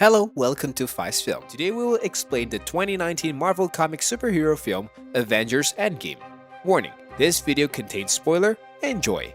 Hello, welcome to Feist Film. Today we will explain the 2019 Marvel Comics superhero film Avengers Endgame. Warning, this video contains spoiler. Enjoy.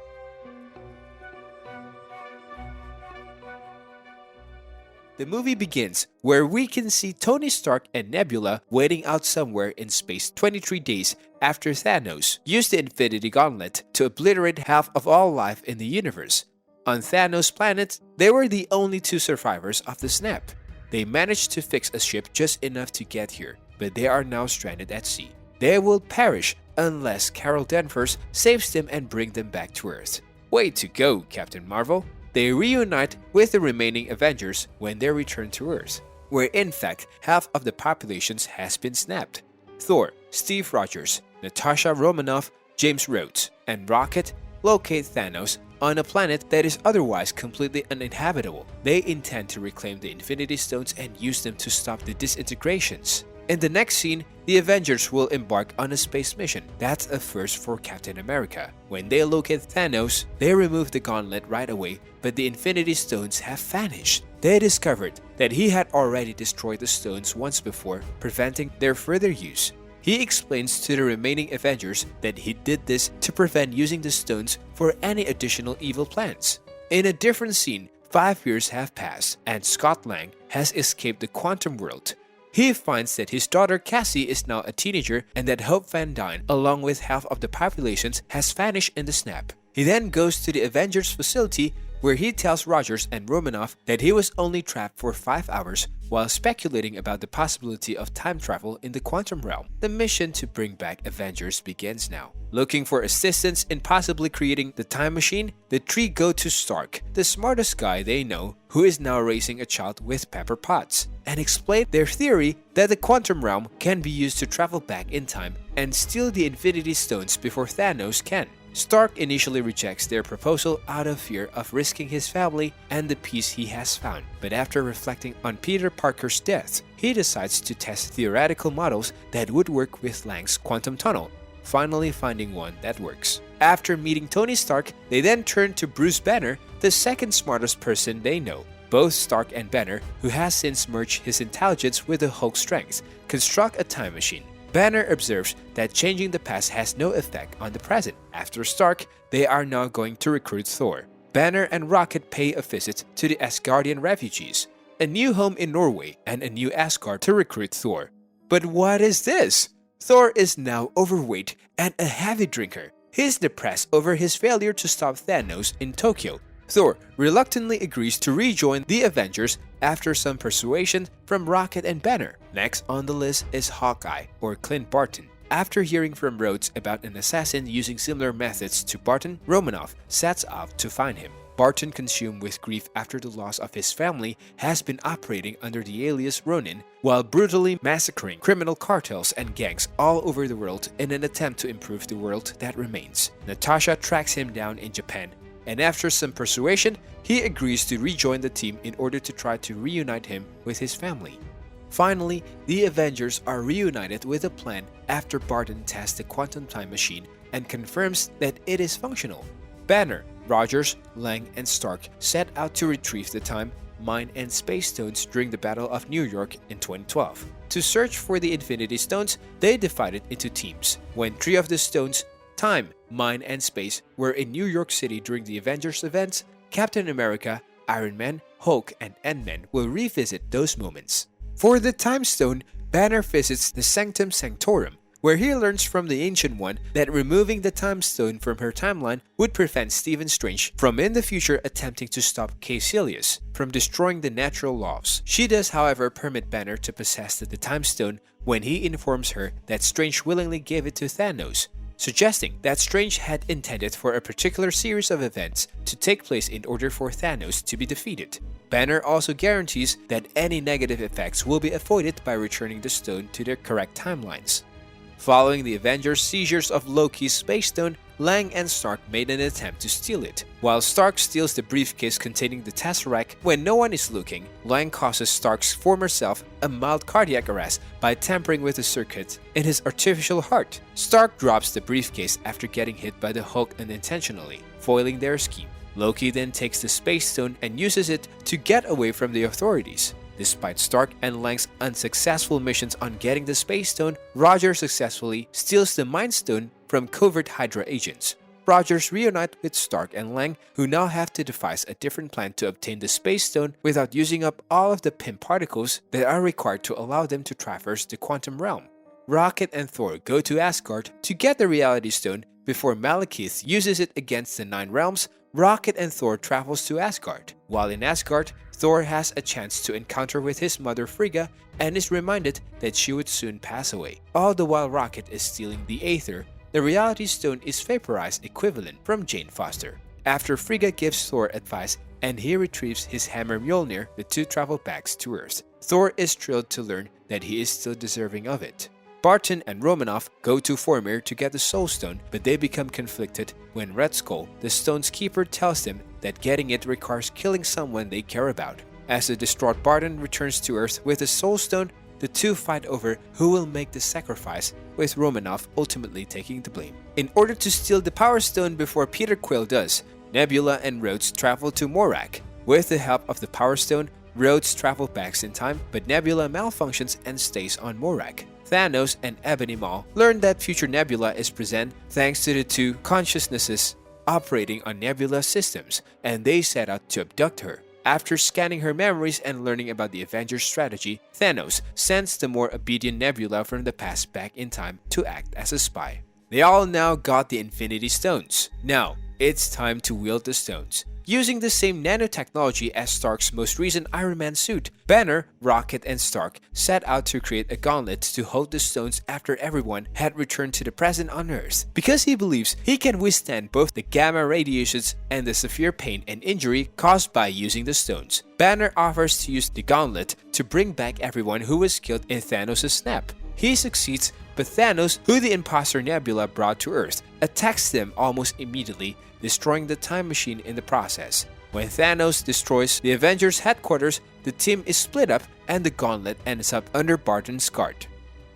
The movie begins where we can see Tony Stark and Nebula waiting out somewhere in space 23 days after Thanos used the Infinity Gauntlet to obliterate half of all life in the universe. On Thanos' planet, they were the only two survivors of the snap. They managed to fix a ship just enough to get here, but they are now stranded at sea. They will perish unless Carol Danvers saves them and brings them back to Earth. Way to go, Captain Marvel! They reunite with the remaining Avengers when they return to Earth, where in fact half of the population has been snapped. Thor, Steve Rogers, Natasha Romanoff, James Rhodes, and Rocket locate Thanos on a planet that is otherwise completely uninhabitable. They intend to reclaim the Infinity Stones and use them to stop the disintegrations. In the next scene, the Avengers will embark on a space mission. That's a first for Captain America. When they locate Thanos, they remove the gauntlet right away, but the Infinity Stones have vanished. They discovered that he had already destroyed the stones once before, preventing their further use. He explains to the remaining Avengers that he did this to prevent using the stones for any additional evil plans. In a different scene, 5 years have passed and Scott Lang has escaped the quantum world. He finds that his daughter Cassie is now a teenager and that Hope Van Dyne, along with half of the population, has vanished in the snap. He then goes to the Avengers facility where he tells Rogers and Romanoff that he was only trapped for 5 hours while speculating about the possibility of time travel in the quantum realm. The mission to bring back Avengers begins now. Looking for assistance in possibly creating the time machine, the three go to Stark, the smartest guy they know, who is now raising a child with Pepper Potts, and explain their theory that the quantum realm can be used to travel back in time and steal the Infinity Stones before Thanos can. Stark initially rejects their proposal out of fear of risking his family and the peace he has found, but after reflecting on Peter Parker's death, he decides to test theoretical models that would work with Lang's quantum tunnel, finally finding one that works. After meeting Tony Stark, they then turn to Bruce Banner, the second smartest person they know. Both Stark and Banner, who has since merged his intelligence with the Hulk's strength, construct a time machine. Banner observes that changing the past has no effect on the present. After Stark, they are now going to recruit Thor. Banner and Rocket pay a visit to the Asgardian refugees, a new home in Norway, and a new Asgard to recruit Thor. But what is this? Thor is now overweight and a heavy drinker. He's depressed over his failure to stop Thanos in Tokyo. Thor reluctantly agrees to rejoin the Avengers after some persuasion from Rocket and Banner. Next on the list is Hawkeye, or Clint Barton. After hearing from Rhodes about an assassin using similar methods to Barton, Romanoff sets out to find him. Barton, consumed with grief after the loss of his family, has been operating under the alias Ronin while brutally massacring criminal cartels and gangs all over the world in an attempt to improve the world that remains. Natasha tracks him down in Japan, and after some persuasion, he agrees to rejoin the team in order to try to reunite him with his family. Finally, the Avengers are reunited with a plan after Barton tests the quantum time machine and confirms that it is functional. Banner, Rogers, Lang, and Stark set out to retrieve the time, mind, and space stones during the Battle of New York in 2012. To search for the Infinity Stones, they divided into teams. When 3 of the stones, time, mind, and space, were in New York City during the Avengers events, Captain America, Iron Man, Hulk, and Ant-Man will revisit those moments. For the Time Stone, Banner visits the Sanctum Sanctorum, where he learns from the Ancient One that removing the Time Stone from her timeline would prevent Stephen Strange from in the future attempting to stop Caecilius from destroying the natural laws. She does, however, permit Banner to possess the Time Stone when he informs her that Strange willingly gave it to Thanos, suggesting that Strange had intended for a particular series of events to take place in order for Thanos to be defeated. Banner also guarantees that any negative effects will be avoided by returning the stone to their correct timelines. Following the Avengers' seizures of Loki's Space Stone, Lang and Stark made an attempt to steal it. While Stark steals the briefcase containing the Tesseract when no one is looking, Lang causes Stark's former self a mild cardiac arrest by tampering with the circuit in his artificial heart. Stark drops the briefcase after getting hit by the Hulk unintentionally, foiling their scheme. Loki then takes the Space Stone and uses it to get away from the authorities. Despite Stark and Lang's unsuccessful missions on getting the Space Stone, Roger successfully steals the Mind Stone from covert Hydra agents. Rogers reunite with Stark and Lang, who now have to devise a different plan to obtain the Space Stone without using up all of the Pym particles that are required to allow them to traverse the quantum realm. Rocket and Thor go to Asgard to get the Reality Stone. Before Malekith uses it against the Nine Realms, Rocket and Thor travels to Asgard. While in Asgard, Thor has a chance to encounter with his mother Frigga and is reminded that she would soon pass away. All the while Rocket is stealing the Aether, the Reality Stone is vaporized equivalent from Jane Foster. After Frigga gives Thor advice and he retrieves his hammer Mjolnir, the two travel back to Earth. Thor is thrilled to learn that he is still deserving of it. Barton and Romanoff go to Vormir to get the Soul Stone, but they become conflicted when Red Skull, the stone's keeper, tells them that getting it requires killing someone they care about. As the distraught Barton returns to Earth with the Soul Stone, the two fight over who will make the sacrifice, with Romanoff ultimately taking the blame. In order to steal the Power Stone before Peter Quill does, Nebula and Rhodes travel to Morak. With the help of the Power Stone, Rhodes travel back in time, but Nebula malfunctions and stays on Morak. Thanos and Ebony Maw learn that future Nebula is present thanks to the two consciousnesses operating on Nebula's systems, and they set out to abduct her. After scanning her memories and learning about the Avengers strategy, Thanos sends the more obedient Nebula from the past back in time to act as a spy. They all now got the Infinity Stones. Now, it's time to wield the stones. Using the same nanotechnology as Stark's most recent Iron Man suit, Banner, Rocket, and Stark set out to create a gauntlet to hold the stones after everyone had returned to the present on Earth. Because he believes he can withstand both the gamma radiations and the severe pain and injury caused by using the stones, Banner offers to use the gauntlet to bring back everyone who was killed in Thanos' snap. He succeeds, but Thanos, who the imposter Nebula brought to Earth, attacks them almost immediately, destroying the time machine in the process. When Thanos destroys the Avengers headquarters, the team is split up and the gauntlet ends up under Barton's guard.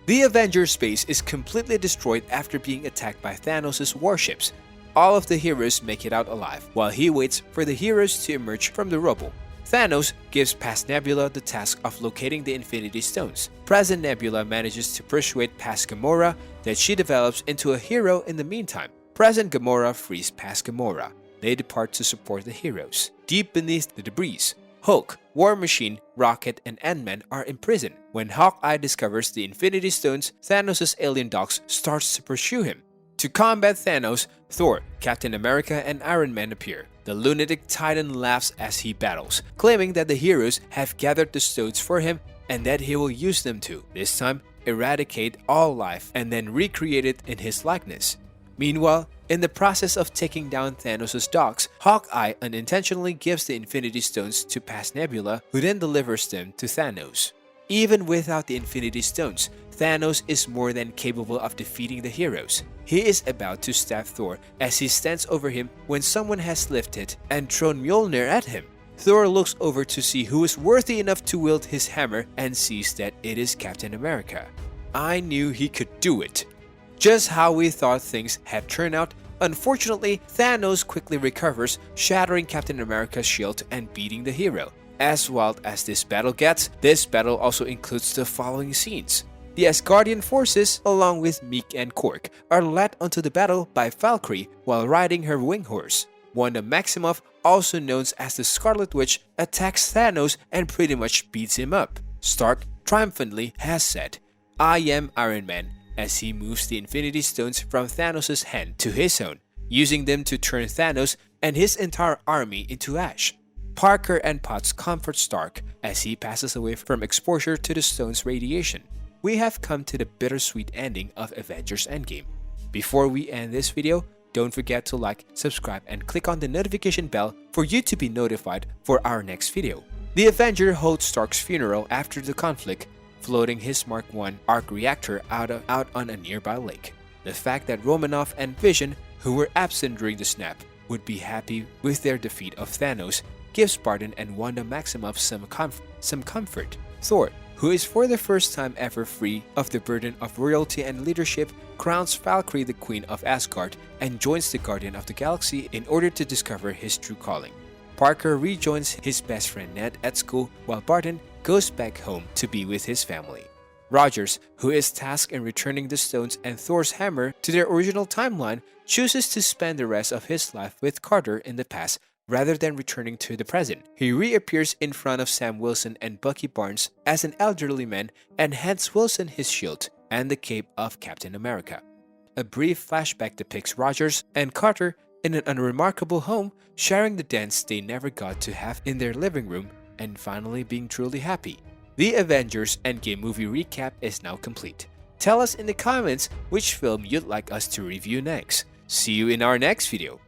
The Avengers base is completely destroyed after being attacked by Thanos' warships. All of the heroes make it out alive, while he waits for the heroes to emerge from the rubble. Thanos gives past Nebula the task of locating the Infinity Stones. Present Nebula manages to persuade past Gamora that she develops into a hero in the meantime. Present Gamora frees past Gamora. They depart to support the heroes. Deep beneath the debris, Hulk, War Machine, Rocket, and Ant-Man are imprisoned. When Hawkeye discovers the Infinity Stones, Thanos' alien dogs starts to pursue him. To combat Thanos, Thor, Captain America, and Iron Man appear. The lunatic Titan laughs as he battles, claiming that the heroes have gathered the stones for him and that he will use them to, this time, eradicate all life and then recreate it in his likeness. Meanwhile, in the process of taking down Thanos' dogs, Hawkeye unintentionally gives the Infinity Stones to past Nebula, who then delivers them to Thanos. Even without the Infinity Stones, Thanos is more than capable of defeating the heroes. He is about to stab Thor as he stands over him when someone has lifted and thrown Mjolnir at him. Thor looks over to see who is worthy enough to wield his hammer and sees that it is Captain America. I knew he could do it. Just how we thought things had turned out, unfortunately, Thanos quickly recovers, shattering Captain America's shield and beating the hero. As wild as this battle gets, this battle also includes the following scenes. The Asgardian forces, along with Meek and Korg, are led onto the battle by Valkyrie while riding her wing horse. Wanda Maximoff, also known as the Scarlet Witch, attacks Thanos and pretty much beats him up. Stark triumphantly has said, "I am Iron Man," as he moves the Infinity Stones from Thanos' hand to his own, using them to turn Thanos and his entire army into ash. Parker and Potts comfort Stark as he passes away from exposure to the stone's radiation. We have come to the bittersweet ending of Avengers Endgame. Before we end this video, don't forget to like, subscribe, and click on the notification bell for you to be notified for our next video. The Avenger holds Stark's funeral after the conflict, floating his Mark I arc reactor out on a nearby lake. The fact that Romanoff and Vision, who were absent during the snap, would be happy with their defeat of Thanos gives Barton and Wanda Maximoff some comfort. Thor, who is for the first time ever free of the burden of royalty and leadership, crowns Valkyrie the Queen of Asgard and joins the Guardian of the Galaxy in order to discover his true calling. Parker rejoins his best friend Ned at school, while Barton goes back home to be with his family. Rogers, who is tasked in returning the stones and Thor's hammer to their original timeline, chooses to spend the rest of his life with Carter in the past rather than returning to the present. He reappears in front of Sam Wilson and Bucky Barnes as an elderly man and hands Wilson his shield and the cape of Captain America. A brief flashback depicts Rogers and Carter in an unremarkable home, sharing the dance they never got to have in their living room and finally being truly happy. The Avengers Endgame movie recap is now complete. Tell us in the comments which film you'd like us to review next. See you in our next video.